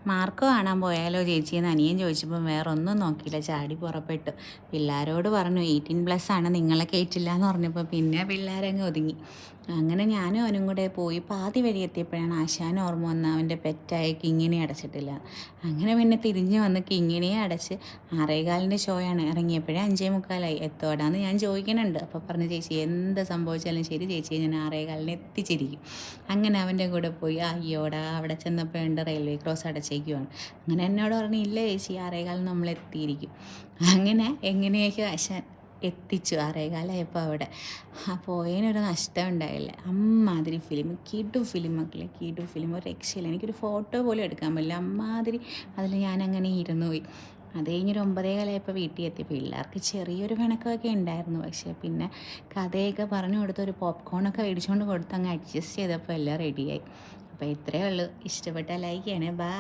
Mark കാണാൻ പോയാലോ ചേച്ചിയെന്ന് അനിയൻ ചോദിച്ചപ്പോൾ വേറെ ഒന്നും നോക്കിയില്ല, ചാടി പുറപ്പെട്ടു. പിള്ളേരോട് പറഞ്ഞു 18+ ആണ്, നിങ്ങളെ കയറ്റില്ല എന്ന് പറഞ്ഞപ്പോൾ പിന്നെ പിള്ളേരങ്ങ് ഒതുങ്ങി. അങ്ങനെ ഞാനും അവനും കൂടെ പോയി. പാതി വഴി എത്തിയപ്പോഴാണ് ആശാൻ ഓർമ്മ വന്ന് അവൻ്റെ പെറ്റായ കിങ്ങിണി അടച്ചിട്ടില്ല. അങ്ങനെ പിന്നെ തിരിഞ്ഞു വന്ന് കിങ്ങിണിയെ അടച്ച് 6:15 ഷോയാണ്. ഇറങ്ങിയപ്പോഴേ 5:45 എത്തോടാന്ന് ഞാൻ ചോദിക്കണുണ്ട്. അപ്പോൾ പറഞ്ഞു ചേച്ചി എന്ത് സംഭവിച്ചാലും ശരി ചേച്ചിയെ ഞാൻ 6:15 എത്തിച്ചിരിക്കും. അങ്ങനെ അവൻ്റെ കൂടെ പോയി. അയ്യോടാ അവിടെ ചെന്നപ്പോൾ ഉണ്ട് റെയിൽവേ ക്രോസ് അടച്ചേക്കുവാണ്. അങ്ങനെ എന്നോട് പറഞ്ഞു ഇല്ല ചേച്ചി 6:15 നമ്മൾ എത്തിയിരിക്കും. അങ്ങനെ എങ്ങനെയൊക്കെ ആശാൻ എത്തിച്ചു. 6:15 അവിടെ പോയതിനൊരു നഷ്ടം ഉണ്ടായില്ല. അമ്മാതിരി ഫിലിം, കിടു ഫിലിം മക്കളെ, കിടു ഫിലിം, ഒരു രക്ഷയില്ല. എനിക്കൊരു ഫോട്ടോ പോലും എടുക്കാൻ പറ്റില്ല, അമ്മാതിരി അതിൽ ഞാനങ്ങനെ ഇരുന്ന് പോയി. അത് കഴിഞ്ഞൊരു 9:15 വീട്ടിൽ എത്തി. പിള്ളേർക്ക് ചെറിയൊരു പിണക്കമൊക്കെ ഉണ്ടായിരുന്നു. പക്ഷേ പിന്നെ കഥയൊക്കെ പറഞ്ഞു കൊടുത്ത് ഒരു പോപ്കോണൊക്കെ മേടിച്ചുകൊണ്ട് കൊടുത്ത് അങ്ങ് അഡ്ജസ്റ്റ് ചെയ്തപ്പോൾ എല്ലാം റെഡിയായി. അപ്പോൾ ഇത്രയേ ഉള്ളൂ. ഇഷ്ടപ്പെട്ടാൽ ലൈക്ക് ചെയ്യണേ. ബൈ.